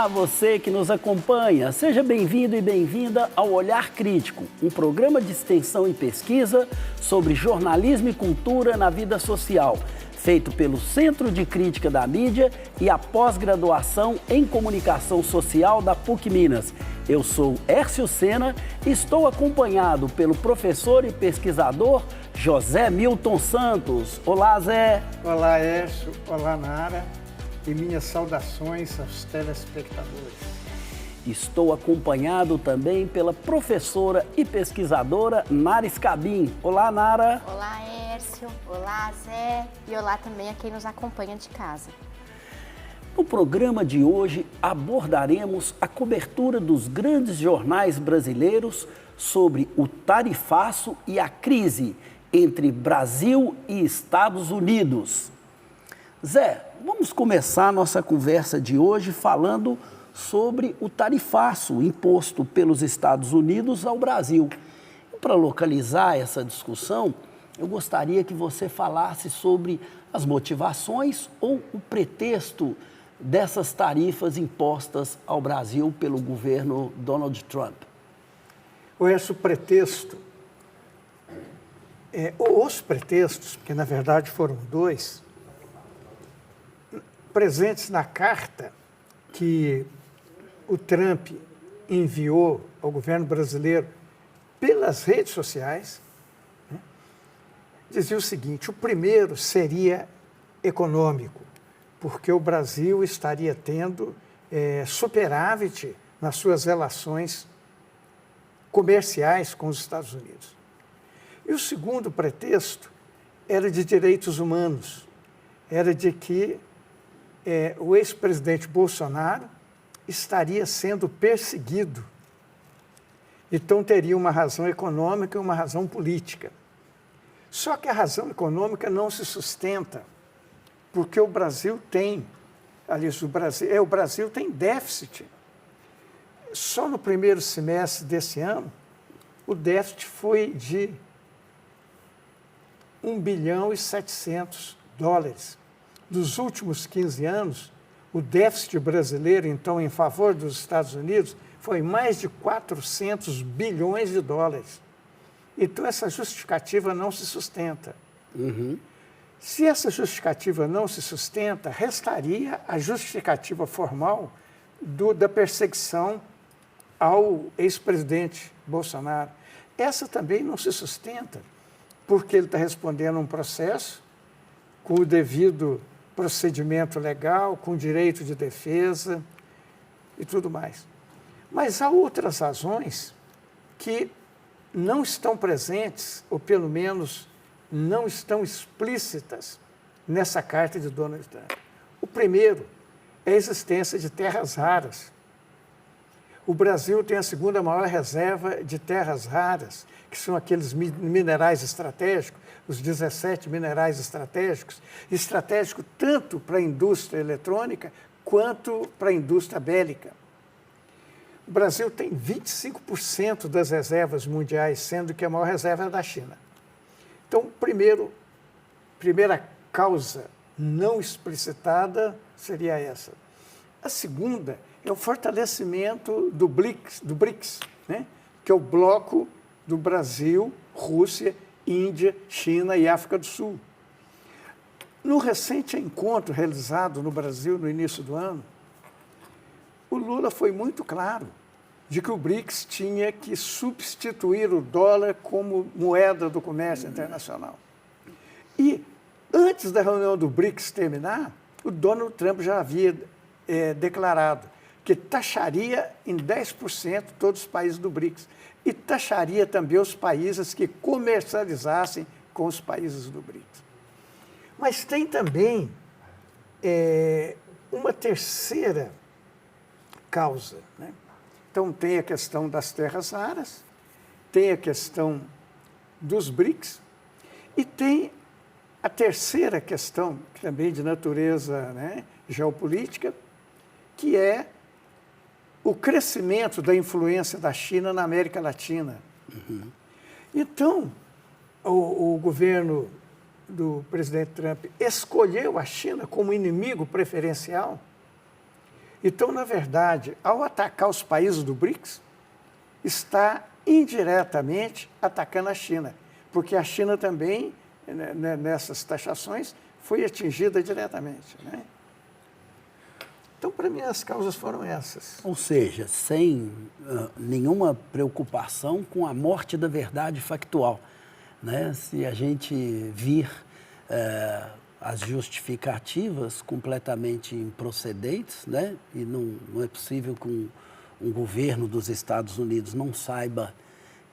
Olá, você que nos acompanha. Seja bem-vindo e bem-vinda ao Olhar Crítico, um programa de extensão e pesquisa sobre jornalismo e cultura na vida social, feito pelo Centro de Crítica da Mídia e a pós-graduação em Comunicação Social da PUC Minas. Eu sou Hércio Sena e estou acompanhado pelo professor e pesquisador José Milton Santos. Olá, Zé. Olá, Hércio. Olá, Nara. E minhas saudações aos telespectadores. Estou acompanhado também pela professora e pesquisadora Nara Scabin. Olá, Nara. Olá, Hércio. Olá, Zé. E olá também a quem nos acompanha de casa. No programa de hoje abordaremos a cobertura dos grandes jornais brasileiros sobre o tarifaço e a crise entre Brasil e Estados Unidos. Zé, vamos começar a nossa conversa de hoje falando sobre o tarifaço imposto pelos Estados Unidos ao Brasil. E para localizar essa discussão, eu gostaria que você falasse sobre as motivações ou o pretexto dessas tarifas impostas ao Brasil pelo governo Donald Trump. Esse pretexto, os pretextos, porque na verdade foram dois, presentes na carta que o Trump enviou ao governo brasileiro pelas redes sociais, né, dizia o seguinte: o primeiro seria econômico, porque o Brasil estaria tendo superávit nas suas relações comerciais com os Estados Unidos. E o segundo pretexto era de direitos humanos, era de que o ex-presidente Bolsonaro estaria sendo perseguido. Então teria uma razão econômica e uma razão política. Só que a razão econômica não se sustenta, porque o Brasil tem, aliás, o Brasil tem déficit. Só no primeiro semestre desse ano, o déficit foi de 1 bilhão e 700 dólares. Dos últimos 15 anos, o déficit brasileiro, então, em favor dos Estados Unidos, foi mais de 400 bilhões de dólares. Então, essa justificativa não se sustenta. Uhum. Se essa justificativa não se sustenta, restaria a justificativa formal da perseguição ao ex-presidente Bolsonaro. Essa também não se sustenta, porque ele está respondendo a um processo com o devido procedimento legal, com direito de defesa e tudo mais. Mas há outras razões que não estão presentes, ou pelo menos não estão explícitas nessa carta de Donald Trump. O primeiro é a existência de terras raras. O Brasil tem a segunda maior reserva de terras raras, que são aqueles minerais estratégicos, os 17 minerais estratégicos tanto para a indústria eletrônica quanto para a indústria bélica. O Brasil tem 25% das reservas mundiais, sendo que a maior reserva é da China. Então, primeira causa não explicitada seria essa. A segunda é o fortalecimento do BRICS, né? Que é o bloco do Brasil, Rússia, Índia, China e África do Sul. No recente encontro realizado no Brasil no início do ano, o Lula foi muito claro de que o BRICS tinha que substituir o dólar como moeda do comércio internacional. E antes da reunião do BRICS terminar, o Donald Trump já havia declarado que taxaria em 10% todos os países do BRICS e taxaria também os países que comercializassem com os países do BRICS. Mas tem também uma terceira causa, né? Então, tem a questão das terras raras, tem a questão dos BRICS e tem a terceira questão, também de natureza, né, geopolítica, que é o crescimento da influência da China na América Latina. Uhum. Então, o governo do presidente Trump escolheu a China como inimigo preferencial Então, na verdade, ao atacar os países do BRICS, está indiretamente atacando a China, porque a China também, nessas taxações, foi atingida diretamente, né? Então, para mim, as causas foram essas. Ou seja, sem nenhuma preocupação com a morte da verdade factual, né? Se a gente vir as justificativas completamente improcedentes, né? E não é possível que um governo dos Estados Unidos não saiba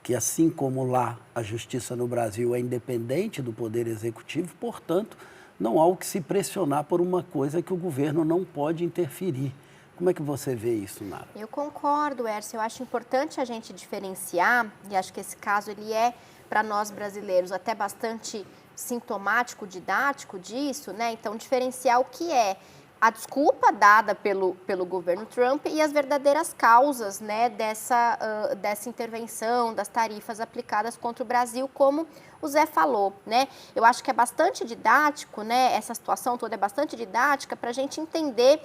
que, assim como lá, a justiça no Brasil é independente do Poder Executivo, portanto, não há o que se pressionar por uma coisa que o governo não pode interferir. Como é que você vê isso, Nara? Eu concordo, Hércio. Eu acho importante a gente diferenciar, e acho que esse caso ele é, para nós brasileiros, até bastante sintomático, didático disso, né? Então, diferenciar o que é a desculpa dada pelo governo Trump e as verdadeiras causas, né, dessa intervenção, das tarifas aplicadas contra o Brasil, como o Zé falou, né? Eu acho que é bastante didático, né? Essa situação toda é bastante didática para a gente entender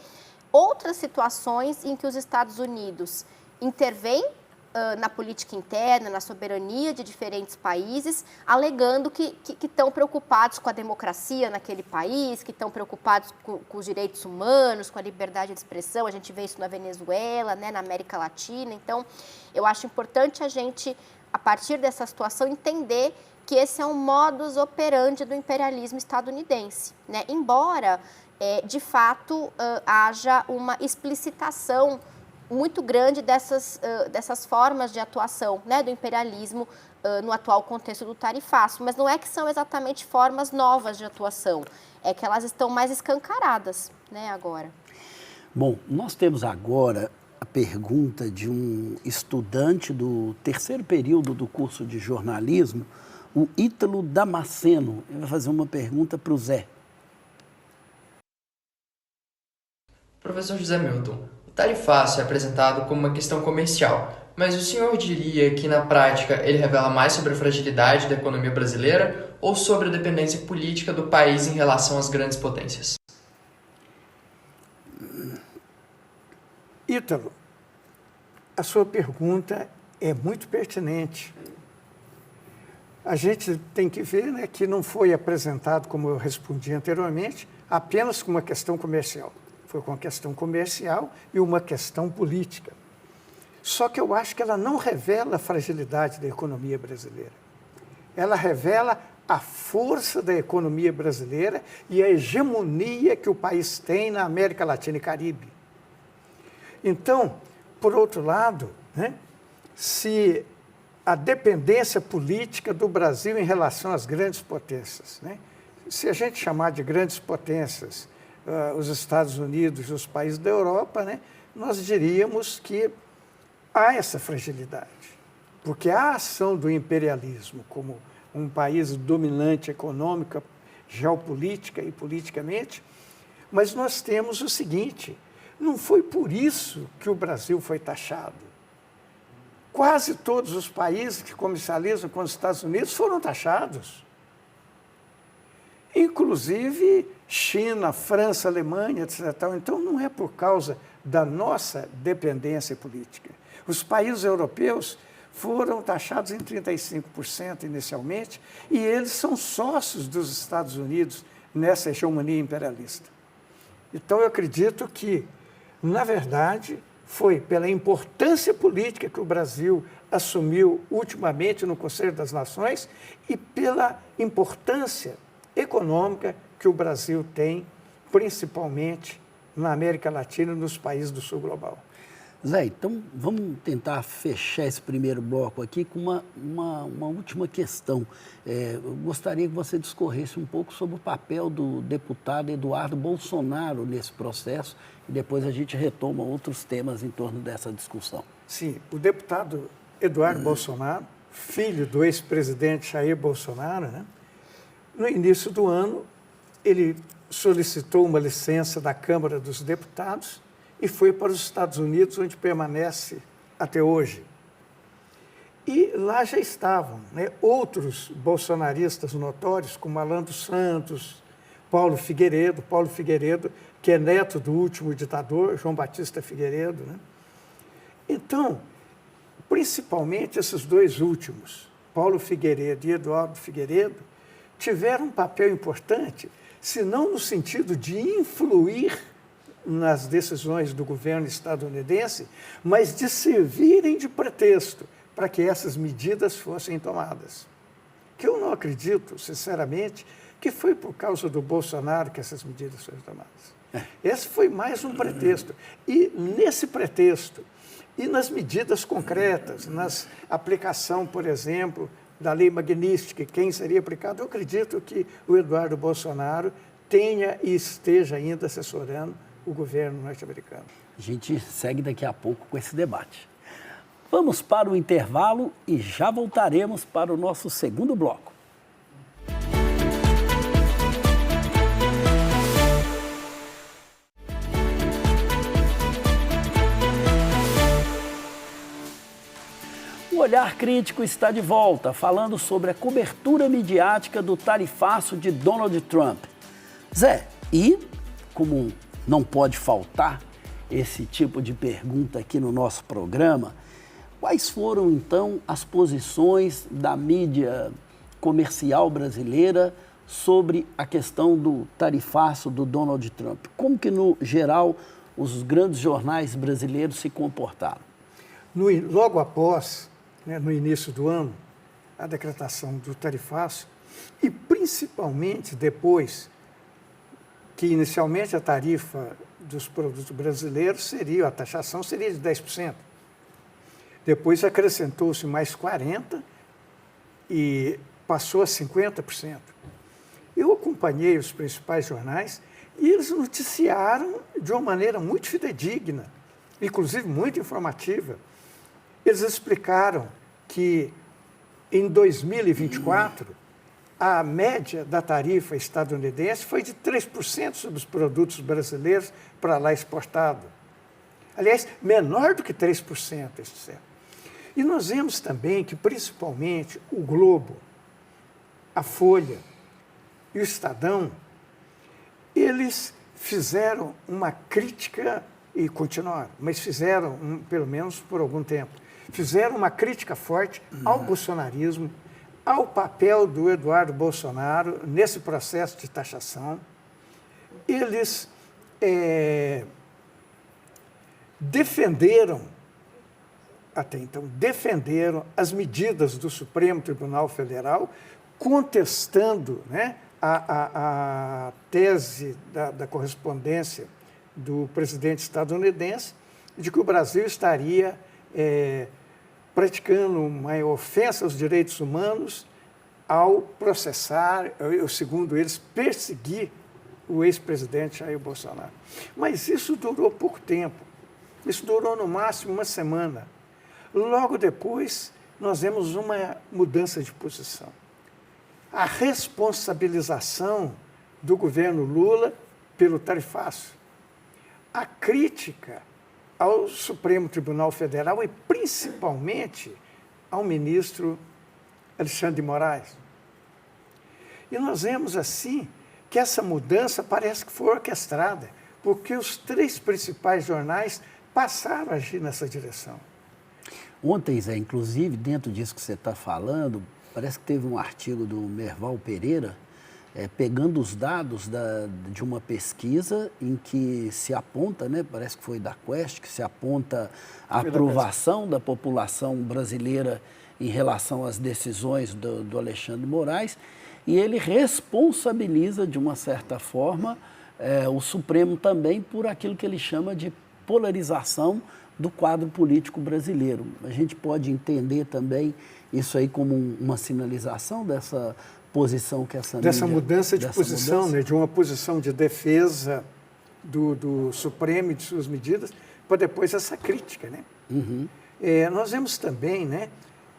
outras situações em que os Estados Unidos intervêm na política interna, na soberania de diferentes países, alegando que estão preocupados com a democracia naquele país, que estão preocupados com os direitos humanos, com a liberdade de expressão. A gente vê isso na Venezuela, né, na América Latina. Então, eu acho importante a gente, a partir dessa situação, entender que esse é um modus operandi do imperialismo estadunidense, né? Embora, de fato, haja uma explicitação muito grande dessas formas de atuação, né, do imperialismo no atual contexto do tarifaço, mas não é que são exatamente formas novas de atuação, é que elas estão mais escancaradas, né, agora. Bom, nós temos agora a pergunta de um estudante do terceiro período do curso de jornalismo, o Ítalo Damasceno. Ele vai fazer uma pergunta para o Zé. Professor José Milton, o tarifaço é apresentado como uma questão comercial, mas o senhor diria que, na prática, ele revela mais sobre a fragilidade da economia brasileira ou sobre a dependência política do país em relação às grandes potências? Ítalo, a sua pergunta é muito pertinente. A gente tem que ver, né, que não foi apresentado, como eu respondi anteriormente, apenas como uma questão comercial. Foi com uma questão comercial e uma questão política. Só que eu acho que ela não revela a fragilidade da economia brasileira. Ela revela a força da economia brasileira e a hegemonia que o país tem na América Latina e Caribe. Então, por outro lado, né, se a dependência política do Brasil em relação às grandes potências, né, se a gente chamar de grandes potências os Estados Unidos e os países da Europa, né, nós diríamos que há essa fragilidade, porque há a ação do imperialismo como um país dominante econômica, geopolítica e politicamente, mas nós temos o seguinte: não foi por isso que o Brasil foi taxado. Quase todos os países que comercializam com os Estados Unidos foram taxados. Inclusive China, França, Alemanha, etc. Então, não é por causa da nossa dependência política. Os países europeus foram taxados em 35% inicialmente, e eles são sócios dos Estados Unidos nessa hegemonia imperialista. Então, eu acredito que, na verdade, foi pela importância política que o Brasil assumiu ultimamente no Conselho das Nações e pela importância econômica que o Brasil tem, principalmente na América Latina e nos países do sul global. Zé, então vamos tentar fechar esse primeiro bloco aqui com uma última questão. Eu gostaria que você discorresse um pouco sobre o papel do deputado Eduardo Bolsonaro nesse processo e depois a gente retoma outros temas em torno dessa discussão. Sim, o deputado Eduardo Bolsonaro, filho do ex-presidente Jair Bolsonaro, né, no início do ano, ele solicitou uma licença da Câmara dos Deputados e foi para os Estados Unidos, onde permanece até hoje. E lá já estavam, né, outros bolsonaristas notórios, como Alan dos Santos, Paulo Figueiredo, que é neto do último ditador, João Batista Figueiredo, né? Então, principalmente esses dois últimos, Paulo Figueiredo e Eduardo Figueiredo, tiveram um papel importante, se não no sentido de influir nas decisões do governo estadunidense, mas de servirem de pretexto para que essas medidas fossem tomadas. Que eu não acredito, sinceramente, que foi por causa do Bolsonaro que essas medidas foram tomadas. Esse foi mais um pretexto. E nesse pretexto, e nas medidas concretas, nas aplicação, por exemplo, da lei Magnitsky, quem seria aplicado, eu acredito que o Eduardo Bolsonaro tenha e esteja ainda assessorando o governo norte-americano. A gente segue daqui a pouco com esse debate. Vamos para o intervalo e já voltaremos para o nosso segundo bloco. O Olhar Crítico está de volta, falando sobre a cobertura midiática do tarifaço de Donald Trump. Zé, e como não pode faltar esse tipo de pergunta aqui no nosso programa, quais foram então as posições da mídia comercial brasileira sobre a questão do tarifaço do Donald Trump? Como que, no geral, os grandes jornais brasileiros se comportaram? Logo após, no início do ano, a decretação do tarifaço, e principalmente depois que inicialmente a tarifa dos produtos brasileiros seria, a taxação seria de 10%. Depois acrescentou-se mais 40% e passou a 50%. Eu acompanhei os principais jornais e eles noticiaram de uma maneira muito fidedigna, inclusive muito informativa. Eles explicaram que em 2024, a média da tarifa estadunidense foi de 3% sobre os produtos brasileiros para lá exportado. Aliás, menor do que 3% este ano. E nós vemos também que, principalmente, o Globo, a Folha e o Estadão, eles fizeram uma crítica, e continuaram, mas fizeram, pelo menos por algum tempo, fizeram uma crítica forte ao bolsonarismo, ao papel do Eduardo Bolsonaro nesse processo de taxação. Eles defenderam as medidas do Supremo Tribunal Federal, contestando, né, a tese da correspondência do presidente estadunidense de que o Brasil estaria praticando uma ofensa aos direitos humanos ao processar, segundo eles, perseguir o ex-presidente Jair Bolsonaro. Mas isso durou pouco tempo. Isso durou no máximo uma semana. Logo depois, nós vemos uma mudança de posição. A responsabilização do governo Lula pelo tarifaço. A crítica ao Supremo Tribunal Federal e principalmente ao ministro Alexandre de Moraes. E nós vemos assim que essa mudança parece que foi orquestrada, porque os três principais jornais passaram a agir nessa direção. Ontem, Zé, inclusive, dentro disso que você está falando, parece que teve um artigo do Merval Pereira, pegando os dados de uma pesquisa em que se aponta, né, parece que foi da Quest, que se aponta a aprovação da população brasileira em relação às decisões do Alexandre de Moraes, e ele responsabiliza, de uma certa forma, o Supremo também por aquilo que ele chama de polarização do quadro político brasileiro. A gente pode entender também isso aí como uma sinalização dessa posição que essa dessa mudança de posição, mudança? Né, de uma posição de defesa do Supremo e de suas medidas, para depois essa crítica. Né? Uhum. Nós vemos também, né,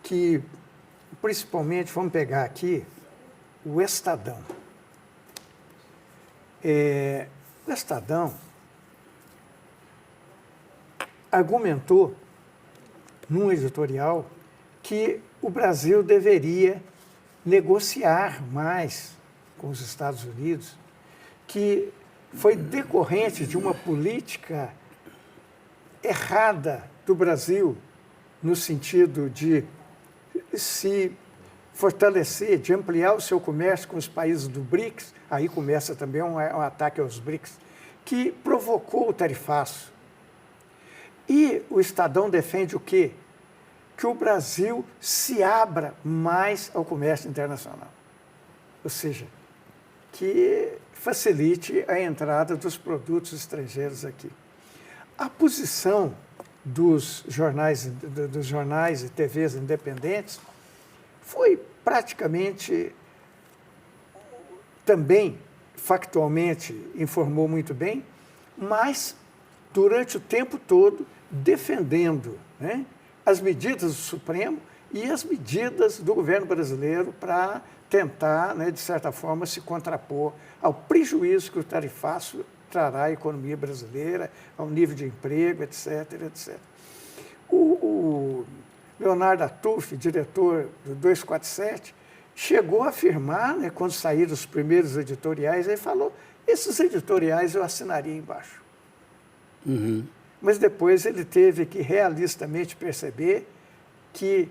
que, principalmente, vamos pegar aqui o Estadão. O Estadão argumentou, num editorial, que o Brasil deveria negociar mais com os Estados Unidos, que foi decorrente de uma política errada do Brasil, no sentido de se fortalecer, de ampliar o seu comércio com os países do BRICS, aí começa também um ataque aos BRICS, que provocou o tarifaço. E o Estadão defende o quê? Que o Brasil se abra mais ao comércio internacional. Ou seja, que facilite a entrada dos produtos estrangeiros aqui. A posição dos jornais e TVs independentes foi praticamente, também factualmente informou muito bem, mas durante o tempo todo defendendo, né, as medidas do Supremo e as medidas do governo brasileiro para tentar, né, de certa forma, se contrapor ao prejuízo que o tarifaço trará à economia brasileira, ao nível de emprego, etc, etc. O Leonardo Atuff, diretor do 247, chegou a afirmar, né, quando saíram os primeiros editoriais, ele falou, esses editoriais eu assinaria embaixo. Uhum. Mas depois ele teve que realistamente perceber que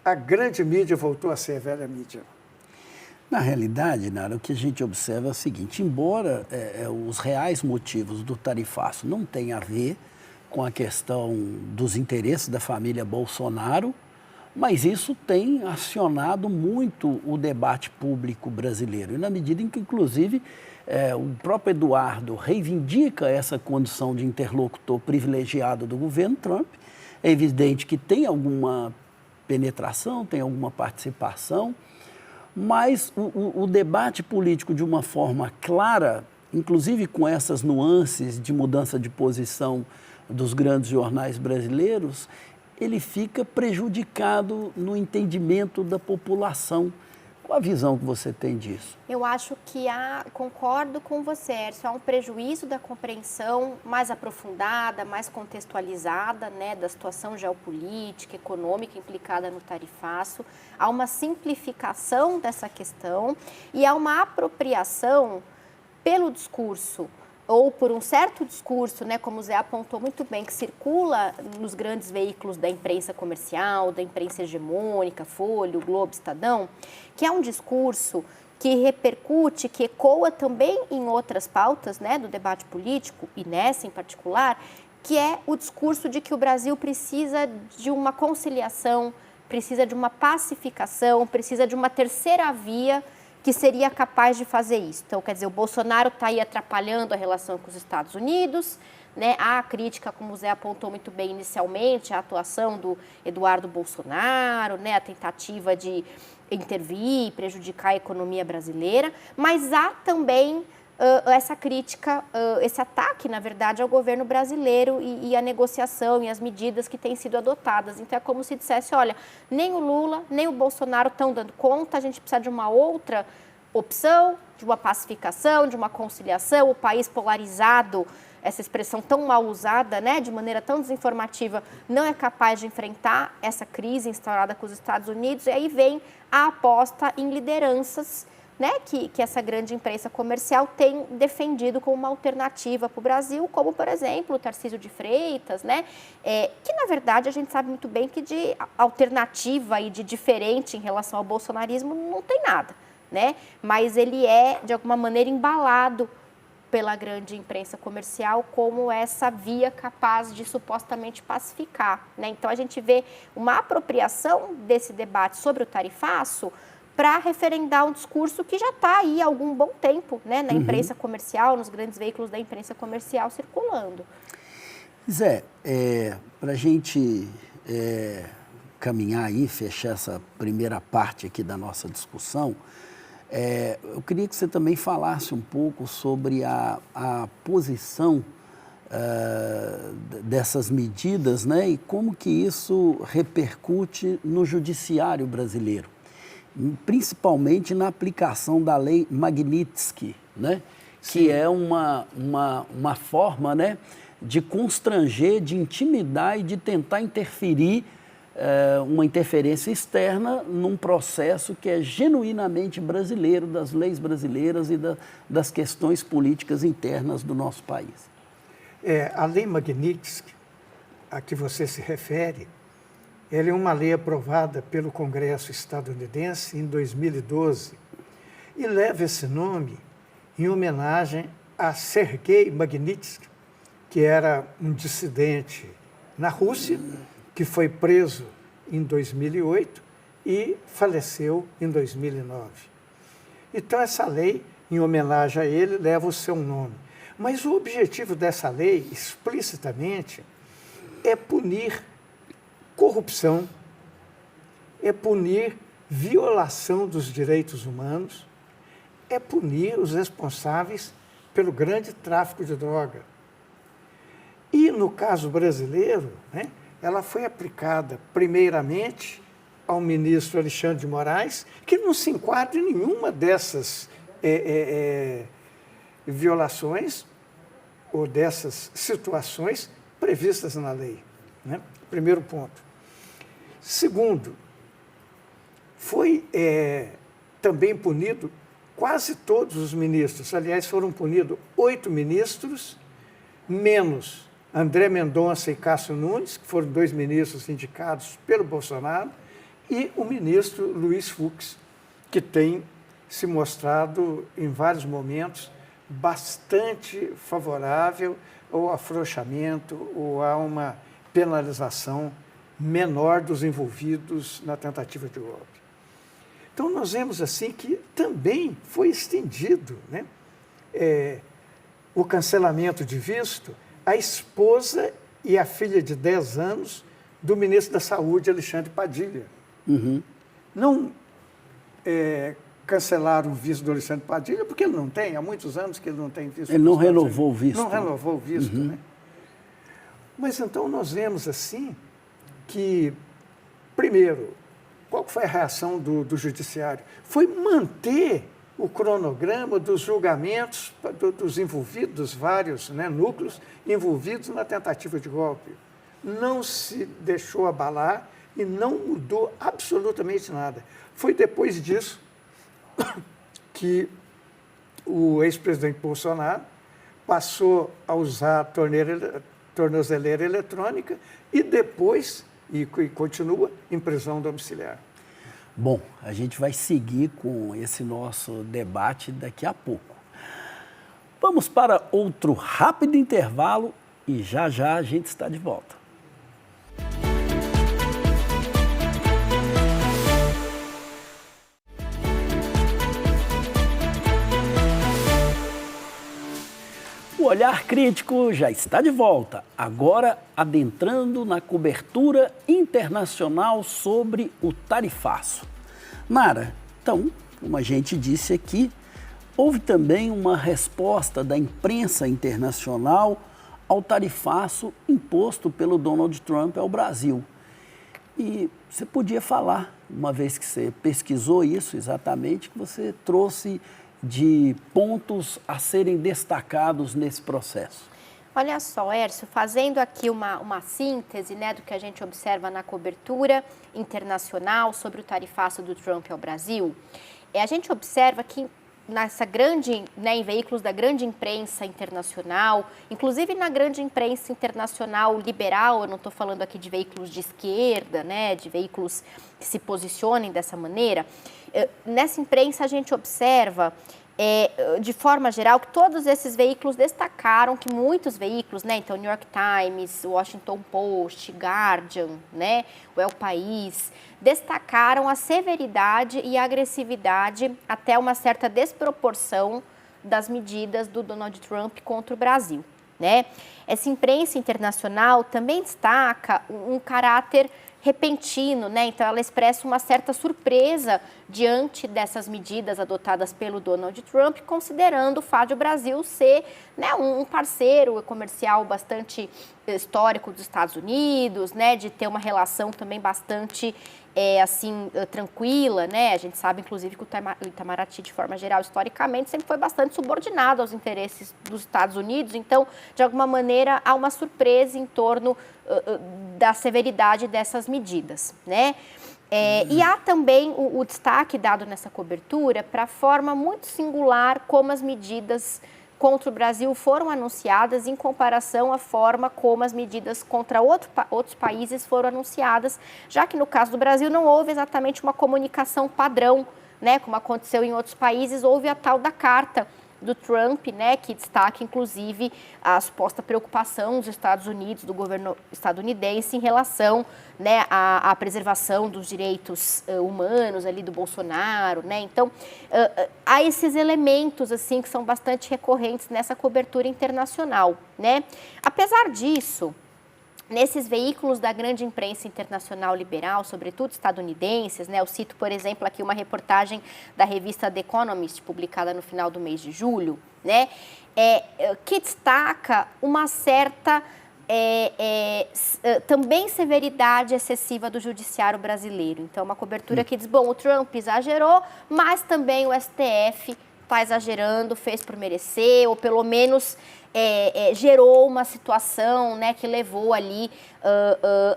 a grande mídia voltou a ser a velha mídia. Na realidade, Nara, o que a gente observa é o seguinte, embora os reais motivos do tarifaço não tenham a ver com a questão dos interesses da família Bolsonaro, mas isso tem acionado muito o debate público brasileiro. E na medida em que, inclusive, o próprio Eduardo reivindica essa condição de interlocutor privilegiado do governo Trump, é evidente que tem alguma penetração, tem alguma participação, mas o debate político de uma forma clara, inclusive com essas nuances de mudança de posição dos grandes jornais brasileiros, ele fica prejudicado no entendimento da população. Qual a visão que você tem disso? Eu acho que concordo com você, Hércio, há um prejuízo da compreensão mais aprofundada, mais contextualizada, né, da situação geopolítica, econômica implicada no tarifaço, há uma simplificação dessa questão e há uma apropriação pelo discurso ou por um certo discurso, né, como o Zé apontou muito bem, que circula nos grandes veículos da imprensa comercial, da imprensa hegemônica, Folha, o Globo, Estadão, que é um discurso que repercute, que ecoa também em outras pautas, né, do debate político, e nessa em particular, que é o discurso de que o Brasil precisa de uma conciliação, precisa de uma pacificação, precisa de uma terceira via que seria capaz de fazer isso. Então, quer dizer, o Bolsonaro está aí atrapalhando a relação com os Estados Unidos, né? Há a crítica, como o Zé apontou muito bem inicialmente, a atuação do Eduardo Bolsonaro, né? A tentativa de intervir e prejudicar a economia brasileira, mas há também essa crítica, esse ataque, na verdade, ao governo brasileiro e a negociação e as medidas que têm sido adotadas. Então, é como se dissesse, olha, nem o Lula, nem o Bolsonaro estão dando conta, a gente precisa de uma outra opção, de uma pacificação, de uma conciliação, o país polarizado, essa expressão tão mal usada, né, de maneira tão desinformativa, não é capaz de enfrentar essa crise instaurada com os Estados Unidos, e aí vem a aposta em lideranças, né, que essa grande imprensa comercial tem defendido como uma alternativa para o Brasil, como, por exemplo, o Tarcísio de Freitas, né, que, na verdade, a gente sabe muito bem que de alternativa e de diferente em relação ao bolsonarismo não tem nada, né, mas ele é, de alguma maneira, embalado pela grande imprensa comercial como essa via capaz de supostamente pacificar, né. Então, a gente vê uma apropriação desse debate sobre o tarifaço para referendar um discurso que já está aí há algum bom tempo, né, na imprensa comercial, nos grandes veículos da imprensa comercial circulando. Zé, para a gente caminhar aí, fechar essa primeira parte aqui da nossa discussão, eu queria que você também falasse um pouco sobre a posição dessas medidas, né, e como que isso repercute no judiciário brasileiro, principalmente na aplicação da lei Magnitsky, né? Que é uma forma, né, de constranger, de intimidar e de tentar interferir uma interferência externa num processo que é genuinamente brasileiro, das leis brasileiras e das questões políticas internas do nosso país. A Lei Magnitsky, a que você se refere, ela é uma lei aprovada pelo Congresso estadunidense em 2012 e leva esse nome em homenagem a Sergei Magnitsky, que era um dissidente na Rússia, que foi preso em 2008 e faleceu em 2009. Então, essa lei, em homenagem a ele, leva o seu nome. Mas o objetivo dessa lei, explicitamente, é punir corrupção, é punir violação dos direitos humanos, é punir os responsáveis pelo grande tráfico de droga. E, no caso brasileiro, né, ela foi aplicada, primeiramente, ao ministro Alexandre de Moraes, que não se enquadra em nenhuma dessas violações ou dessas situações previstas na lei. Né? Primeiro ponto. Segundo, foi também punido quase todos os ministros. Aliás, foram punidos 8 ministros, menos André Mendonça e Cássio Nunes, que foram 2 ministros indicados pelo Bolsonaro, e o ministro Luiz Fux, que tem se mostrado, em vários momentos, bastante favorável ao afrouxamento ou a uma penalização menor dos envolvidos na tentativa de golpe. Então, nós vemos assim que também foi estendido, né, o cancelamento de visto à esposa e à filha de 10 anos do ministro da Saúde, Alexandre Padilha. Uhum. Não cancelaram o visto do Alexandre Padilha, porque ele não tem, há muitos anos que ele não tem visto. Ele não renovou o visto. Não renovou o visto, uhum. né? Mas então nós vemos assim que, primeiro, qual foi a reação do Judiciário? Foi manter o cronograma dos julgamentos dos envolvidos, dos vários, né, núcleos envolvidos na tentativa de golpe. Não se deixou abalar e não mudou absolutamente nada. Foi depois disso que o ex-presidente Bolsonaro passou a usar a tornozeleira eletrônica e depois, e continua, em prisão domiciliar. Bom, a gente vai seguir com esse nosso debate daqui a pouco. Vamos para outro rápido intervalo e já já a gente está de volta. O Olhar Crítico já está de volta, agora adentrando na cobertura internacional sobre o tarifaço. Nara, então, como a gente disse aqui, houve também uma resposta da imprensa internacional ao tarifaço imposto pelo Donald Trump ao Brasil. E você podia falar, uma vez que você pesquisou isso exatamente, que você trouxe de pontos a serem destacados nesse processo. Olha só, Hércio, fazendo aqui uma síntese, né, do que a gente observa na cobertura internacional sobre o tarifaço do Trump ao Brasil, a gente observa que nessa grande, né, em veículos da grande imprensa internacional, inclusive na grande imprensa internacional liberal, eu não estou falando aqui de veículos de esquerda, né, de veículos que se posicionem dessa maneira, nessa imprensa a gente observa, de forma geral, que todos esses veículos destacaram que muitos veículos, né, então New York Times, Washington Post, Guardian, né, o El País, destacaram a severidade e a agressividade, até uma certa desproporção das medidas do Donald Trump contra o Brasil, né? Essa imprensa internacional também destaca um caráter repentino, né? Então ela expressa uma certa surpresa diante dessas medidas adotadas pelo Donald Trump, considerando o fato de o Brasil ser, né, um parceiro comercial bastante histórico dos Estados Unidos, né, de ter uma relação também bastante tranquila, né? A gente sabe, inclusive, que o Itamaraty, de forma geral, historicamente, sempre foi bastante subordinado aos interesses dos Estados Unidos. Então, de alguma maneira, maneira, há uma surpresa em torno da severidade dessas medidas, né? E há também o destaque dado nessa cobertura para a forma muito singular como as medidas contra o Brasil foram anunciadas em comparação à forma como as medidas contra outros países foram anunciadas, já que no caso do Brasil não houve exatamente uma comunicação padrão, né, como aconteceu em outros países, houve a tal da carta do Trump, né, que destaca, inclusive, a suposta preocupação dos Estados Unidos, do governo estadunidense, em relação, né, à preservação dos direitos humanos ali do Bolsonaro, né? Então, há esses elementos, assim, que são bastante recorrentes nessa cobertura internacional, né? Apesar disso, nesses veículos da grande imprensa internacional liberal, sobretudo estadunidenses, né? Eu cito, por exemplo, aqui uma reportagem da revista The Economist, publicada no final do mês de julho, né? Que destaca uma certa também severidade excessiva do judiciário brasileiro. Então, uma cobertura que diz, bom, o Trump exagerou, mas também o STF está exagerando, fez por merecer, ou pelo menos gerou uma situação, né, que levou ali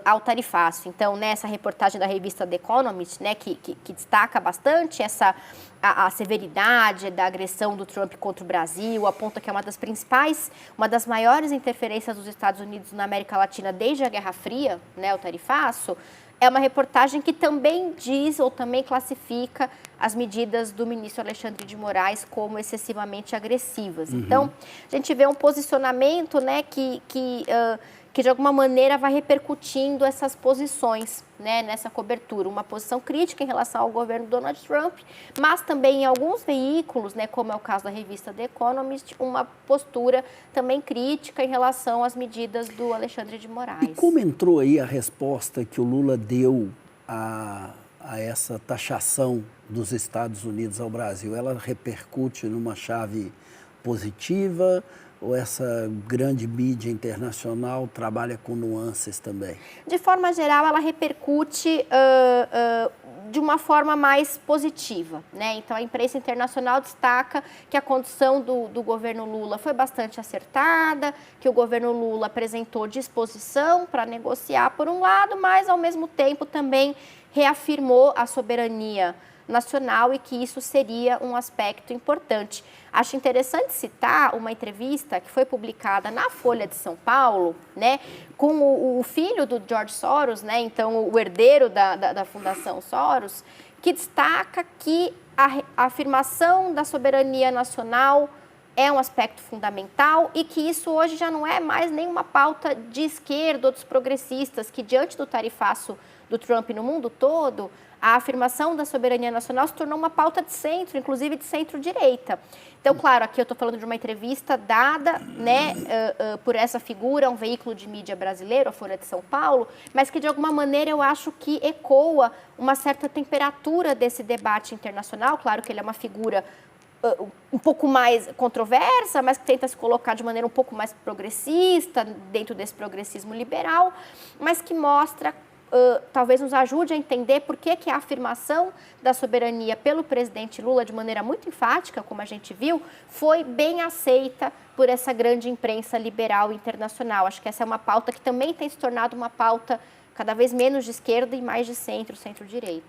ao tarifácio. Então, nessa reportagem da revista The Economist, né, que destaca bastante a severidade da agressão do Trump contra o Brasil, aponta que é uma das maiores interferências dos Estados Unidos na América Latina desde a Guerra Fria, né, o tarifaço. É uma reportagem que também diz ou também classifica as medidas do ministro Alexandre de Moraes como excessivamente agressivas. Uhum. Então, a gente vê um posicionamento, né, que de alguma maneira vai repercutindo essas posições, né, nessa cobertura. Uma posição crítica em relação ao governo Donald Trump, mas também em alguns veículos, né, como é o caso da revista The Economist, uma postura também crítica em relação às medidas do Alexandre de Moraes. E como entrou aí a resposta que o Lula deu a essa taxação dos Estados Unidos ao Brasil? Ela repercute numa chave positiva? Ou essa grande mídia internacional trabalha com nuances também? De forma geral, ela repercute de uma forma mais positiva, né? Então, a imprensa internacional destaca que a condução do governo Lula foi bastante acertada, que o governo Lula apresentou disposição para negociar por um lado, mas, ao mesmo tempo, também reafirmou a soberania nacional e que isso seria um aspecto importante. Acho interessante citar uma entrevista que foi publicada na Folha de São Paulo, né, com o filho do George Soros, né, então o herdeiro da Fundação Soros, que destaca que a afirmação da soberania nacional é um aspecto fundamental e que isso hoje já não é mais nenhuma pauta de esquerda ou dos progressistas, que diante do tarifaço do Trump no mundo todo, a afirmação da soberania nacional se tornou uma pauta de centro, inclusive de centro-direita. Então, claro, aqui eu estou falando de uma entrevista dada, né, por essa figura, um veículo de mídia brasileiro, a Folha de São Paulo, mas que, de alguma maneira, eu acho que ecoa uma certa temperatura desse debate internacional. Claro que ele é uma figura um pouco mais controversa, mas que tenta se colocar de maneira um pouco mais progressista, dentro desse progressismo liberal, mas que mostra talvez nos ajude a entender por que a afirmação da soberania pelo presidente Lula, de maneira muito enfática, como a gente viu, foi bem aceita por essa grande imprensa liberal internacional. Acho que essa é uma pauta que também tem se tornado uma pauta cada vez menos de esquerda e mais de centro, centro-direita.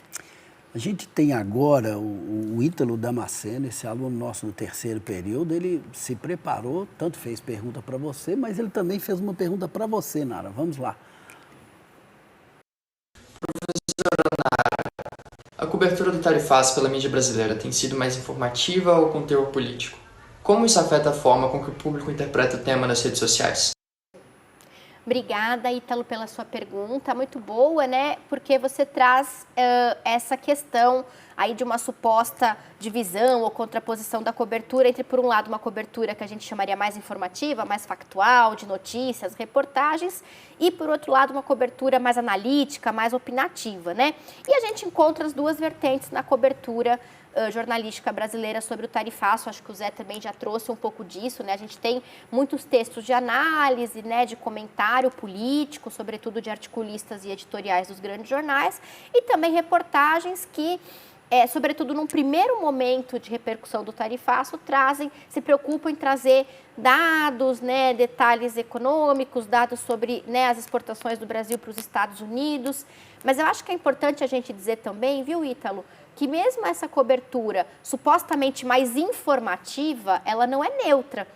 A gente tem agora o Ítalo Damasceno, esse aluno nosso do terceiro período, ele se preparou, tanto fez pergunta para você, mas ele também fez uma pergunta para você, Nara. Vamos lá. Professora Nara, a cobertura do tarifaço pela mídia brasileira tem sido mais informativa ou com teor político? Como isso afeta a forma com que o público interpreta o tema nas redes sociais? Obrigada, Ítalo, pela sua pergunta, muito boa, né? Porque você traz essa questão aí de uma suposta divisão ou contraposição da cobertura entre, por um lado, uma cobertura que a gente chamaria mais informativa, mais factual, de notícias, reportagens, e, por outro lado, uma cobertura mais analítica, mais opinativa, né? E a gente encontra as duas vertentes na cobertura jornalística brasileira sobre o tarifaço. Acho que o Zé também já trouxe um pouco disso, né? A gente tem muitos textos de análise, né, de comentário político, sobretudo de articulistas e editoriais dos grandes jornais, e também reportagens que sobretudo num primeiro momento de repercussão do tarifaço, se preocupam em trazer dados, né, detalhes econômicos, dados sobre, né, as exportações do Brasil para os Estados Unidos. Mas eu acho que é importante a gente dizer também, viu, Ítalo, que mesmo essa cobertura supostamente mais informativa, ela não é neutra.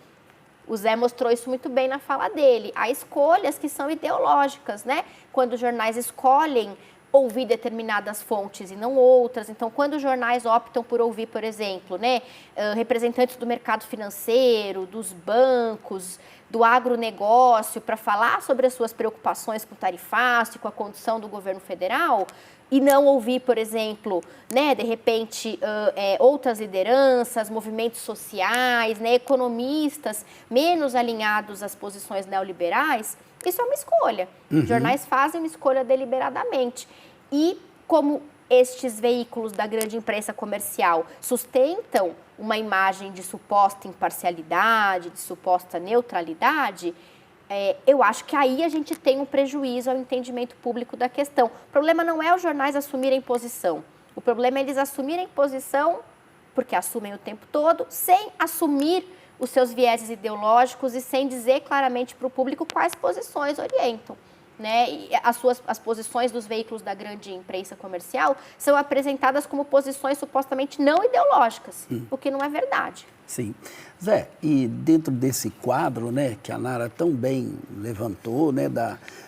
O Zé mostrou isso muito bem na fala dele. Há escolhas que são ideológicas, né? Quando os jornais escolhem ouvir determinadas fontes e não outras. Então, quando os jornais optam por ouvir, por exemplo, né, representantes do mercado financeiro, dos bancos, do agronegócio, para falar sobre as suas preocupações com o tarifaço e com a condução do governo federal, e não ouvir, por exemplo, né, de repente, outras lideranças, movimentos sociais, né, economistas menos alinhados às posições neoliberais, isso é uma escolha. Os jornais fazem uma escolha deliberadamente. E como estes veículos da grande imprensa comercial sustentam uma imagem de suposta imparcialidade, de suposta neutralidade, eu acho que aí a gente tem um prejuízo ao entendimento público da questão. O problema não é os jornais assumirem posição. O problema é eles assumirem posição, porque assumem o tempo todo, sem assumir os seus vieses ideológicos e sem dizer claramente para o público quais posições orientam. Né? E as posições dos veículos da grande imprensa comercial são apresentadas como posições supostamente não ideológicas, o que não é verdade. Sim. Zé, e dentro desse quadro, né, que a Nara tão bem levantou, né,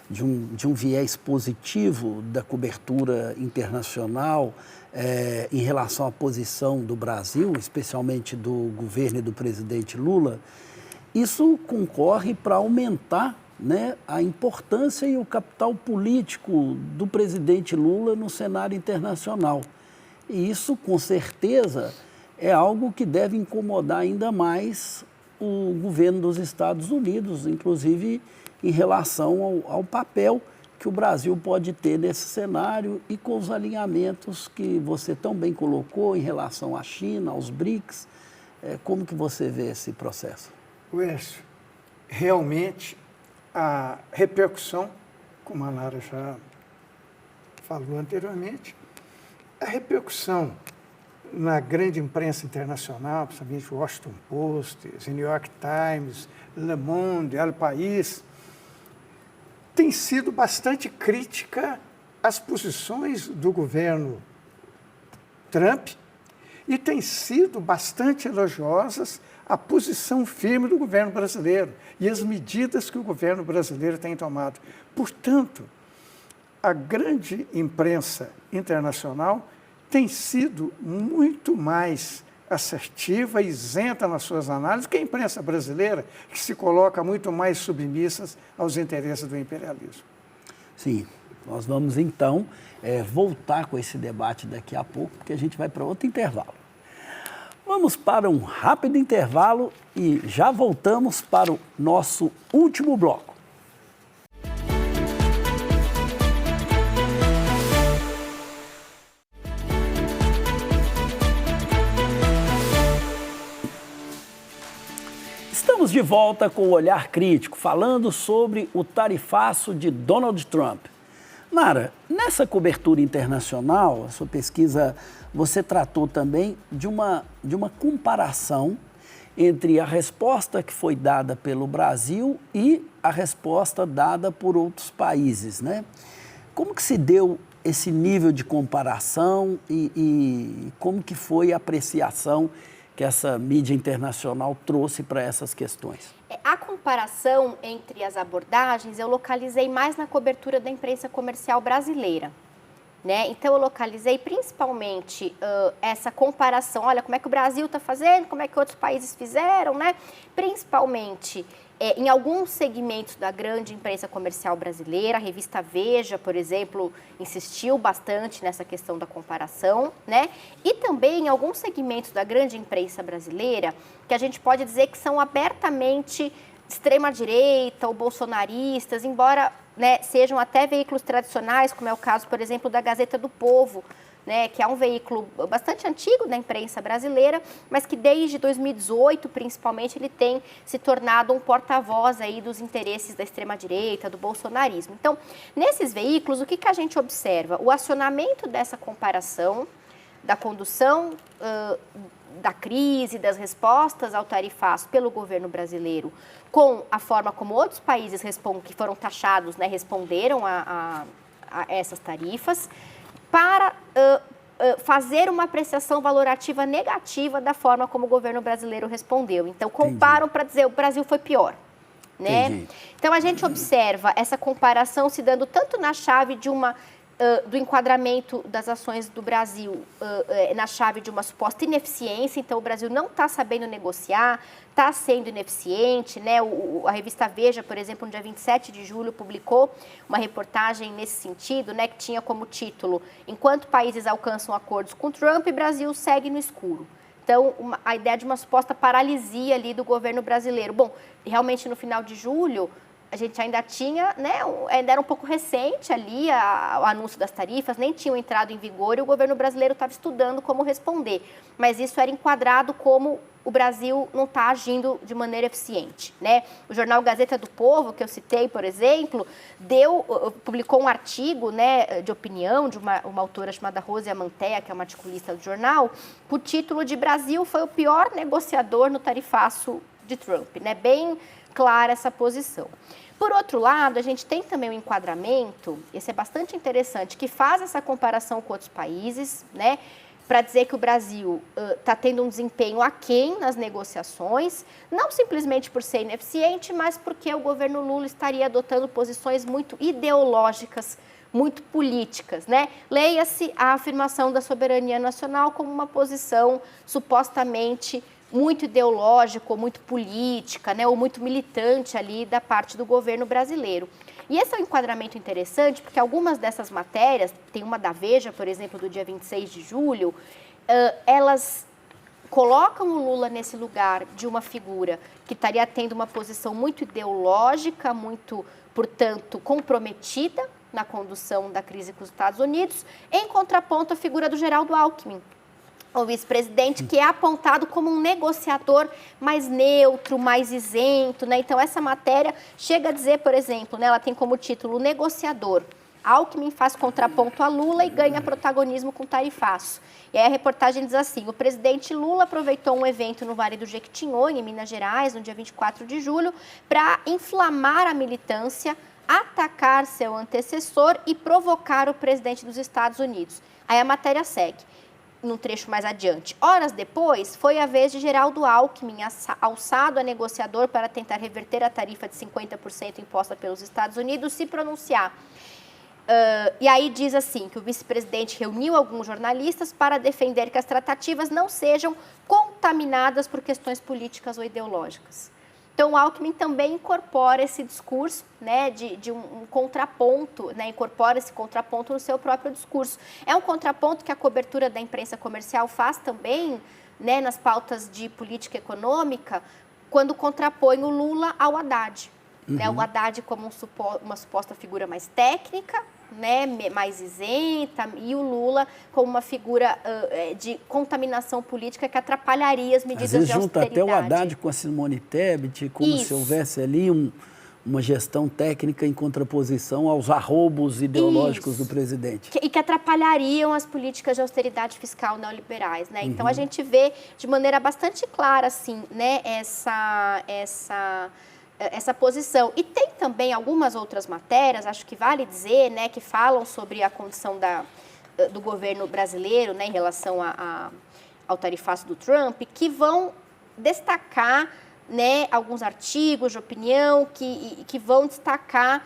de um viés positivo da cobertura internacional em relação à posição do Brasil, especialmente do governo e do presidente Lula, isso concorre para aumentar, né, a importância e o capital político do presidente Lula no cenário internacional. E isso, com certeza, é algo que deve incomodar ainda mais o governo dos Estados Unidos, inclusive em relação ao papel que o Brasil pode ter nesse cenário e com os alinhamentos que você tão bem colocou em relação à China, aos BRICS. Como que você vê esse processo? Uércio, realmente a repercussão, como a Nara já falou anteriormente, a repercussão na grande imprensa internacional, principalmente o Washington Post, o New York Times, Le Monde, El País, tem sido bastante crítica às posições do governo Trump e tem sido bastante elogiosas a posição firme do governo brasileiro e as medidas que o governo brasileiro tem tomado. Portanto, a grande imprensa internacional tem sido muito mais assertiva e isenta nas suas análises que a imprensa brasileira, que se coloca muito mais submissa aos interesses do imperialismo. Sim, nós vamos então voltar com esse debate daqui a pouco, porque a gente vai para outro intervalo. Vamos para um rápido intervalo e já voltamos para o nosso último bloco. Estamos de volta com o Olhar Crítico, falando sobre o tarifaço de Donald Trump. Nara, nessa cobertura internacional, a sua pesquisa, você tratou também de uma comparação entre a resposta que foi dada pelo Brasil e a resposta dada por outros países, né? Como que se deu esse nível de comparação e como que foi a apreciação que essa mídia internacional trouxe para essas questões? A comparação entre as abordagens eu localizei mais na cobertura da imprensa comercial brasileira, né? Então eu localizei principalmente essa comparação, olha como é que o Brasil está fazendo, como é que outros países fizeram, né? Principalmente em alguns segmentos da grande imprensa comercial brasileira. A revista Veja, por exemplo, insistiu bastante nessa questão da comparação, né? E também em alguns segmentos da grande imprensa brasileira, que a gente pode dizer que são abertamente extrema-direita ou bolsonaristas, embora, né, sejam até veículos tradicionais, como é o caso, por exemplo, da Gazeta do Povo, né, que é um veículo bastante antigo da imprensa brasileira, mas que desde 2018, principalmente, ele tem se tornado um porta-voz aí dos interesses da extrema-direita, do bolsonarismo. Então, nesses veículos, o que a gente observa? O acionamento dessa comparação, da condução da crise, das respostas ao tarifaço pelo governo brasileiro, com a forma como outros países que foram taxados, né, responderam a essas tarifas, para fazer uma apreciação valorativa negativa da forma como o governo brasileiro respondeu. Então, comparam para dizer o Brasil foi pior. Né? Então, a gente observa essa comparação se dando tanto na chave de do enquadramento das ações do Brasil na chave de uma suposta ineficiência. Então, o Brasil não está sabendo negociar, está sendo ineficiente. Né? A revista Veja, por exemplo, no dia 27 de julho, publicou uma reportagem nesse sentido, né, que tinha como título: Enquanto países alcançam acordos com Trump, o Brasil segue no escuro. Então, a ideia de uma suposta paralisia ali do governo brasileiro. Bom, realmente no final de julho, a gente ainda tinha, né, ainda era um pouco recente ali o anúncio das tarifas, nem tinham entrado em vigor e o governo brasileiro estava estudando como responder. Mas isso era enquadrado como o Brasil não está agindo de maneira eficiente. Né? O jornal Gazeta do Povo, que eu citei, por exemplo, publicou um artigo, né, de opinião de uma autora chamada Rose Amantea, que é uma articulista do jornal, com o título de Brasil foi o pior negociador no tarifaço de Trump. Né? Bem clara essa posição. Por outro lado, a gente tem também um enquadramento, esse é bastante interessante, que faz essa comparação com outros países, né, para dizer que o Brasil está tendo um desempenho aquém nas negociações, não simplesmente por ser ineficiente, mas porque o governo Lula estaria adotando posições muito ideológicas, muito políticas, né? Leia-se a afirmação da soberania nacional como uma posição supostamente muito ideológica ou muito política, né, ou muito militante ali da parte do governo brasileiro. E esse é um enquadramento interessante, porque algumas dessas matérias, tem uma da Veja, por exemplo, do dia 26 de julho, elas colocam o Lula nesse lugar de uma figura que estaria tendo uma posição muito ideológica, muito, portanto, comprometida na condução da crise com os Estados Unidos, em contraponto à figura do Geraldo Alckmin, o vice-presidente, que é apontado como um negociador mais neutro, mais isento, né? Então, essa matéria chega a dizer, por exemplo, né, ela tem como título negociador. Alckmin faz contraponto a Lula e ganha protagonismo com tarifaço. E aí a reportagem diz assim: o presidente Lula aproveitou um evento no Vale do Jequitinhonha, em Minas Gerais, no dia 24 de julho, para inflamar a militância, atacar seu antecessor e provocar o presidente dos Estados Unidos. Aí a matéria segue num trecho mais adiante. Horas depois, foi a vez de Geraldo Alckmin, alçado a negociador para tentar reverter a tarifa de 50% imposta pelos Estados Unidos, se pronunciar. E aí diz assim, que o vice-presidente reuniu alguns jornalistas para defender que as tratativas não sejam contaminadas por questões políticas ou ideológicas. Então, o Alckmin também incorpora esse discurso, né, de um contraponto, né, incorpora esse contraponto no seu próprio discurso. É um contraponto que a cobertura da imprensa comercial faz também, né, nas pautas de política econômica, quando contrapõe o Lula ao Haddad. Né, o Haddad como uma suposta figura mais técnica, né, mais isenta, e o Lula como uma figura de contaminação política que atrapalharia as medidas de austeridade. Às vezes junta até o Haddad com a Simone Tebet, como se houvesse ali uma gestão técnica em contraposição aos arroubos ideológicos do presidente. E que atrapalhariam as políticas de austeridade fiscal neoliberais. Né? Então, a gente vê de maneira bastante clara assim, né, essa posição. E tem também algumas outras matérias, acho que vale dizer, né, que falam sobre a condição do governo brasileiro, né, em relação ao tarifaço do Trump, que vão destacar, né, alguns artigos de opinião que vão destacar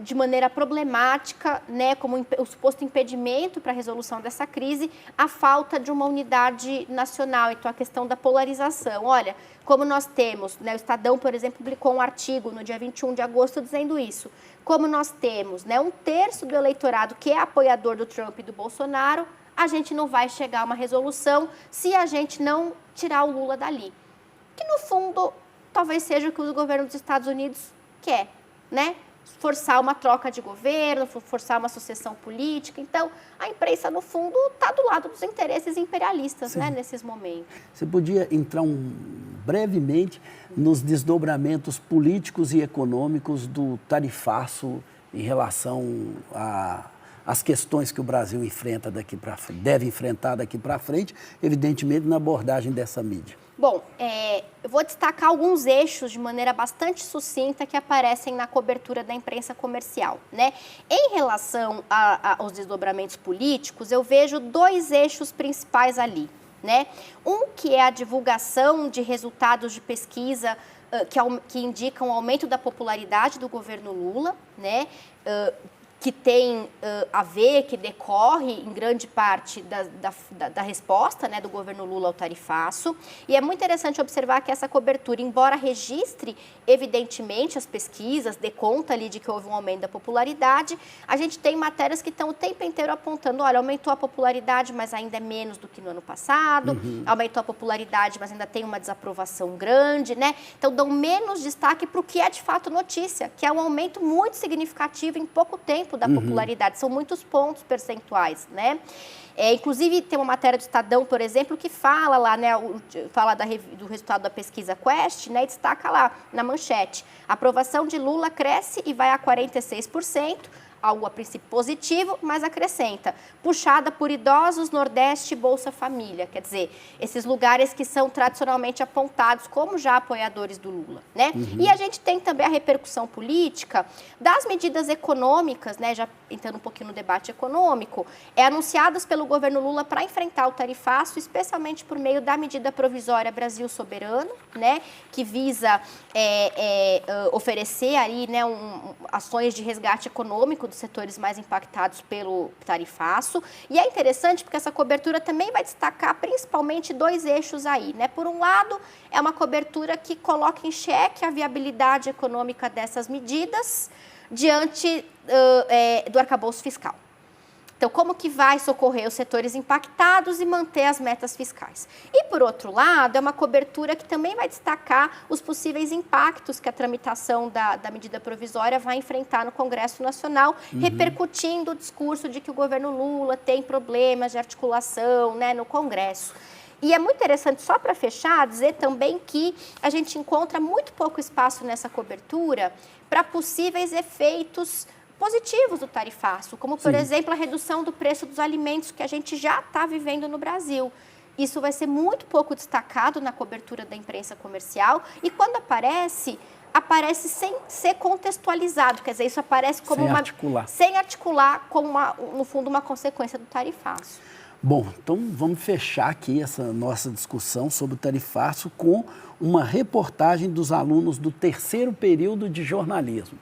de maneira problemática, né, como o suposto impedimento para a resolução dessa crise, a falta de uma unidade nacional. Então, a questão da polarização. Olha, como nós temos, né, o Estadão, por exemplo, publicou um artigo no dia 21 de agosto dizendo isso. Como nós temos, né, um terço do eleitorado que é apoiador do Trump e do Bolsonaro, a gente não vai chegar a uma resolução se a gente não tirar o Lula dali. Que, no fundo, talvez seja o que o governo dos Estados Unidos quer, né? Forçar uma troca de governo, forçar uma sucessão política. Então, a imprensa, no fundo, está do lado dos interesses imperialistas, né, nesses momentos. Você podia entrar brevemente nos desdobramentos políticos e econômicos do tarifaço em relação as questões que o Brasil deve enfrentar daqui para frente, evidentemente na abordagem dessa mídia. Bom, eu vou destacar alguns eixos de maneira bastante sucinta que aparecem na cobertura da imprensa comercial, né? Em relação aos desdobramentos políticos, eu vejo 2 eixos principais ali, né? Um que é a divulgação de resultados de pesquisa que indicam o aumento da popularidade do governo Lula, né? Que tem a ver, que decorre em grande parte da resposta, né, do governo Lula ao tarifaço. E é muito interessante observar que essa cobertura, embora registre, evidentemente, as pesquisas, dê conta ali de que houve um aumento da popularidade, a gente tem matérias que estão o tempo inteiro apontando, olha, aumentou a popularidade, mas ainda é menos do que no ano passado, aumentou a popularidade, mas ainda tem uma desaprovação grande, né? Então, dão menos destaque para o que é de fato notícia, que é um aumento muito significativo em pouco tempo da popularidade, são muitos pontos percentuais, né? Inclusive, tem uma matéria do Estadão, por exemplo, que fala lá, né, fala do resultado da pesquisa Quest, né, e destaca lá na manchete, a aprovação de Lula cresce e vai a 46%, algo a princípio positivo, mas acrescenta, puxada por idosos, Nordeste e Bolsa Família, quer dizer, esses lugares que são tradicionalmente apontados como já apoiadores do Lula, né? E a gente tem também a repercussão política das medidas econômicas, né, já entrando um pouquinho no debate econômico, anunciadas pelo governo Lula para enfrentar o tarifaço, especialmente por meio da medida provisória Brasil Soberano, né, que visa oferecer aí, né, ações de resgate econômico dos setores mais impactados pelo tarifaço. E é interessante porque essa cobertura também vai destacar principalmente 2 eixos aí, né? Por um lado, é uma cobertura que coloca em xeque a viabilidade econômica dessas medidas diante do arcabouço fiscal. Então, como que vai socorrer os setores impactados e manter as metas fiscais? E, por outro lado, é uma cobertura que também vai destacar os possíveis impactos que a tramitação da medida provisória vai enfrentar no Congresso Nacional, repercutindo o discurso de que o governo Lula tem problemas de articulação, né, no Congresso. E é muito interessante, só para fechar, dizer também que a gente encontra muito pouco espaço nessa cobertura para possíveis efeitos positivos do tarifaço, como, por exemplo, a redução do preço dos alimentos que a gente já está vivendo no Brasil. Isso vai ser muito pouco destacado na cobertura da imprensa comercial e, quando aparece sem ser contextualizado, quer dizer, isso aparece como sem articular como, no fundo, uma consequência do tarifaço. Bom, então vamos fechar aqui essa nossa discussão sobre o tarifaço com uma reportagem dos alunos do 3º período de jornalismo.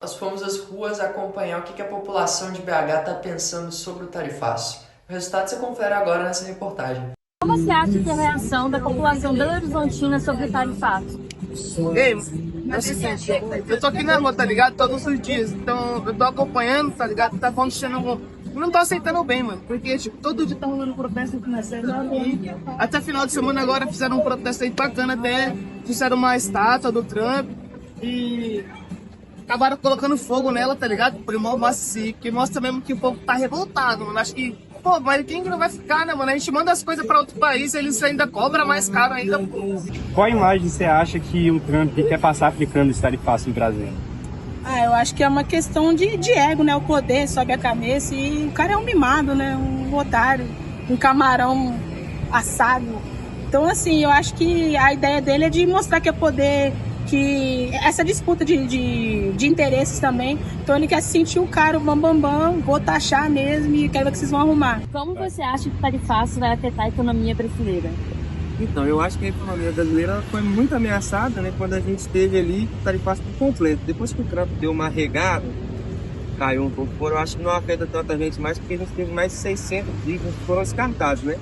Nós fomos às ruas acompanhar o que a população de BH está pensando sobre o tarifaço. O resultado você confere agora nessa reportagem. Como você acha que é a reação da população belo-horizontina sobre o tarifaço? Ei, eu tô aqui na rua, tá ligado? Todos os dias. Então, eu tô acompanhando, tá ligado? Tá acontecendo. Eu não tô aceitando bem, mano. Porque, tipo, todo dia tá rolando protesto aqui na sede. Até final de semana agora fizeram um protesto aí bacana, até fizeram uma estátua do Trump. E acabaram colocando fogo nela, tá ligado? Primor macio, que mostra mesmo que o povo tá revoltado, mano. Acho que, pô, mas quem que não vai ficar, né, mano? A gente manda as coisas pra outro país, eles ainda cobram mais caro ainda. Qual imagem você acha que o Trump quer passar aplicando esse tarifaço no Brasil? Eu acho que é uma questão de ego, né? O poder sobe a cabeça e o cara é um mimado, né? Um otário, um camarão assado. Então, assim, eu acho que a ideia dele é de mostrar que é poder, que essa disputa de interesses também. Então, ele quer se sentir o cara, o bambambam, vou taxar mesmo e quero ver que vocês vão arrumar. Como você acha que o tarifaço vai afetar a economia brasileira? Então, eu acho que a economia brasileira foi muito ameaçada, né, quando a gente teve ali o tarifaço por completo. Depois que o Trump deu uma regada, caiu um pouco, eu acho que não afeta tanta gente mais, porque a gente teve mais de 600 dívidas que foram descartados, né?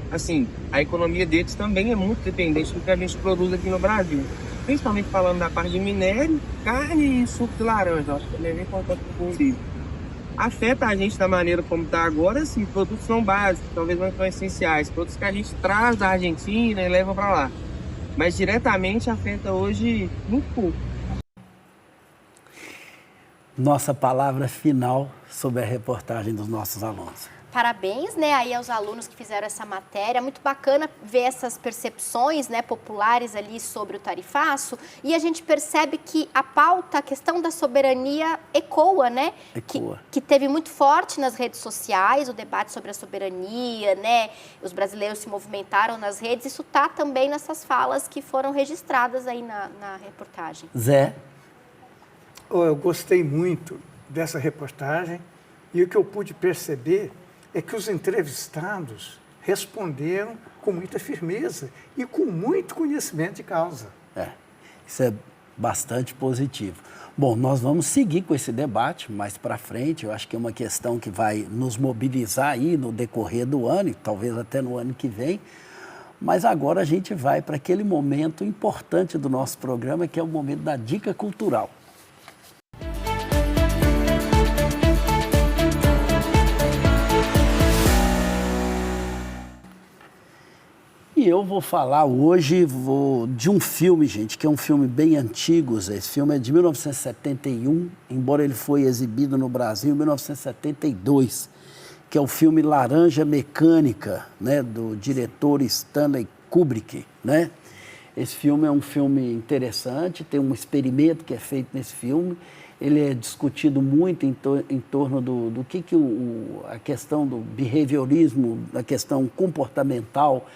Assim, a economia deles também é muito dependente do que a gente produz aqui no Brasil. Principalmente falando da parte de minério, carne e suco de laranja. Eu acho que é bem importante para o Brasil. Afeta a gente da maneira como está agora, sim, produtos não básicos, talvez não são essenciais, produtos que a gente traz da Argentina e leva para lá. Mas diretamente afeta hoje muito pouco. Nossa palavra final sobre a reportagem dos nossos alunos. Parabéns, né, aí aos alunos que fizeram essa matéria. Muito bacana ver essas percepções, né, populares ali sobre o tarifaço. E a gente percebe que a pauta, a questão da soberania ecoa, né? Que teve muito forte nas redes sociais, o debate sobre a soberania, né? Os brasileiros se movimentaram nas redes. Isso está também nessas falas que foram registradas aí na reportagem. Zé? Eu gostei muito dessa reportagem e o que eu pude perceber é que os entrevistados responderam com muita firmeza e com muito conhecimento de causa. Isso é bastante positivo. Bom, nós vamos seguir com esse debate mais para frente. Eu acho que é uma questão que vai nos mobilizar aí no decorrer do ano e talvez até no ano que vem. Mas agora a gente vai para aquele momento importante do nosso programa, que é o momento da dica cultural. E eu vou falar hoje de um filme, gente, que é um filme bem antigo. Esse filme é de 1971, embora ele foi exibido no Brasil em 1972, que é o filme Laranja Mecânica, né, do diretor Stanley Kubrick, né? Esse filme é um filme interessante, tem um experimento que é feito nesse filme. Ele é discutido muito em torno do que a questão do behaviorismo, da questão comportamental,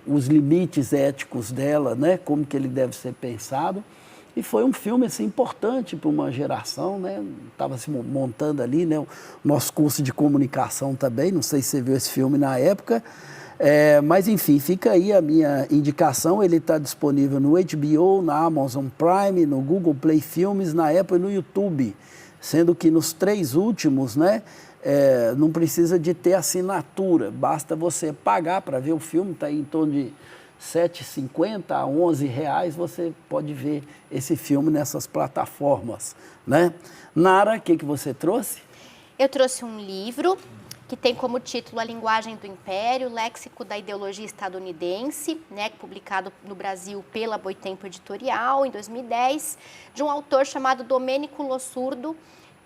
os limites éticos dela, né? Como que ele deve ser pensado. E foi um filme assim, importante para uma geração, né? Estava se montando ali, né? O nosso curso de comunicação também, não sei se você viu esse filme na época, mas enfim, fica aí a minha indicação. Ele está disponível no HBO, na Amazon Prime, no Google Play Filmes, na Apple e no YouTube, sendo que nos 3 últimos, né? Não precisa de ter assinatura, basta você pagar para ver o filme, está aí em torno de R$ 7,50 a R$ 11,00, você pode ver esse filme nessas plataformas, né? Nara, o que você trouxe? Eu trouxe um livro que tem como título A Linguagem do Império, Léxico da Ideologia Estadunidense, né, publicado no Brasil pela Boitempo Editorial, em 2010, de um autor chamado Domenico Lossurdo,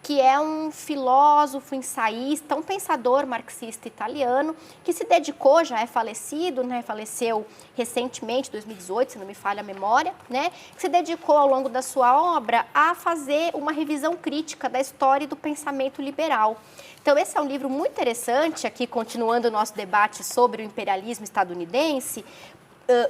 que é um filósofo, ensaísta, um pensador marxista italiano, que se dedicou, já é falecido, né, faleceu recentemente, 2018, se não me falha a memória, né, que se dedicou ao longo da sua obra a fazer uma revisão crítica da história e do pensamento liberal. Então, esse é um livro muito interessante, aqui continuando o nosso debate sobre o imperialismo estadunidense,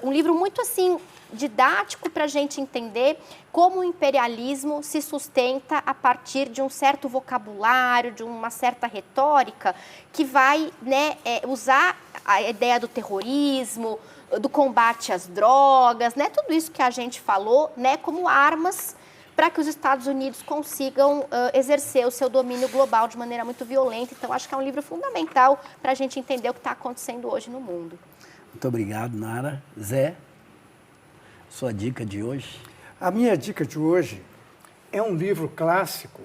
um livro muito assim didático para a gente entender como o imperialismo se sustenta a partir de um certo vocabulário, de uma certa retórica que vai, né, usar a ideia do terrorismo, do combate às drogas, né, tudo isso que a gente falou, né, como armas para que os Estados Unidos consigam exercer o seu domínio global de maneira muito violenta. Então, acho que é um livro fundamental para a gente entender o que está acontecendo hoje no mundo. Muito obrigado, Nara. Zé, sua dica de hoje? A minha dica de hoje é um livro clássico,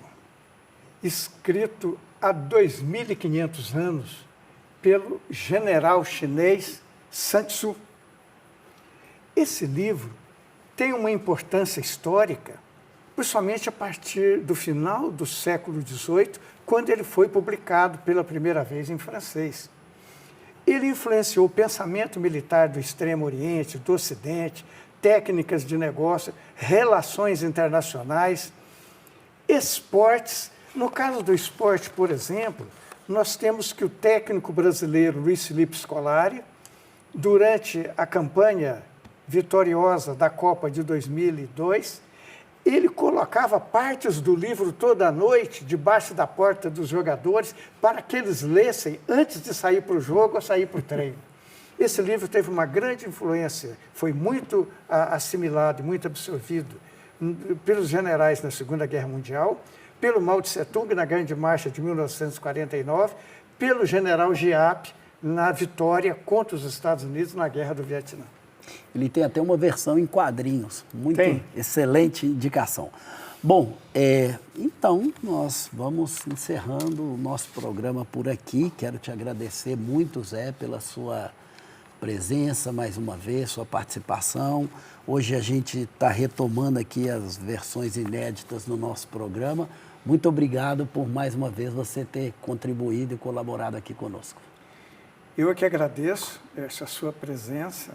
escrito há 2.500 anos pelo general chinês Sun Tzu. Esse livro tem uma importância histórica, principalmente a partir do final do século XVIII, quando ele foi publicado pela primeira vez em francês. Ele influenciou o pensamento militar do Extremo Oriente, do Ocidente, técnicas de negócio, relações internacionais, esportes. No caso do esporte, por exemplo, nós temos que o técnico brasileiro Luiz Felipe Scolari, durante a campanha vitoriosa da Copa de 2002, ele colocava partes do livro toda noite debaixo da porta dos jogadores para que eles lessem antes de sair para o jogo ou sair para o treino. Esse livro teve uma grande influência, foi muito assimilado e muito absorvido pelos generais na Segunda Guerra Mundial, pelo Mao Tse-tung na Grande Marcha de 1949, pelo general Giap na vitória contra os Estados Unidos na Guerra do Vietnã. Ele tem até uma versão em quadrinhos, muito excelente indicação. Bom, então nós vamos encerrando o nosso programa por aqui. Quero te agradecer muito, Zé, pela sua presença mais uma vez, sua participação. Hoje a gente está retomando aqui as versões inéditas no nosso programa, Muito obrigado por mais uma vez você ter contribuído e colaborado aqui conosco. Eu é que agradeço essa sua presença,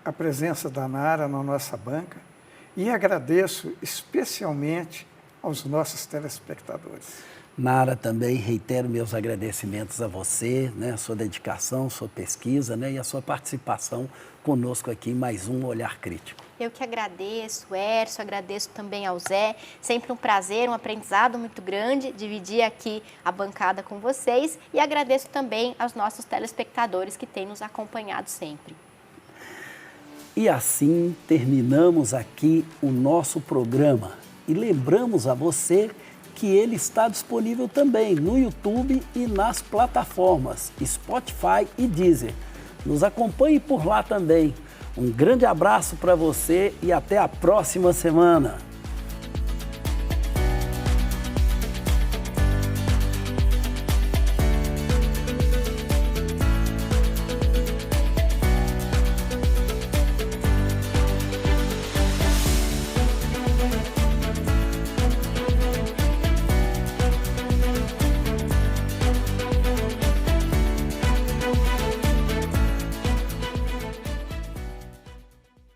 a presença da Nara na nossa banca, e agradeço especialmente aos nossos telespectadores. Nara, também reitero meus agradecimentos a você, né, a sua dedicação, sua pesquisa, né, e a sua participação conosco aqui em mais um Olhar Crítico. Eu que agradeço, Hércio, agradeço também ao Zé. Sempre um prazer, um aprendizado muito grande dividir aqui a bancada com vocês. E agradeço também aos nossos telespectadores que têm nos acompanhado sempre. E assim terminamos aqui o nosso programa. E lembramos a você que ele está disponível também no YouTube e nas plataformas Spotify e Deezer. Nos acompanhe por lá também. Um grande abraço para você e até a próxima semana.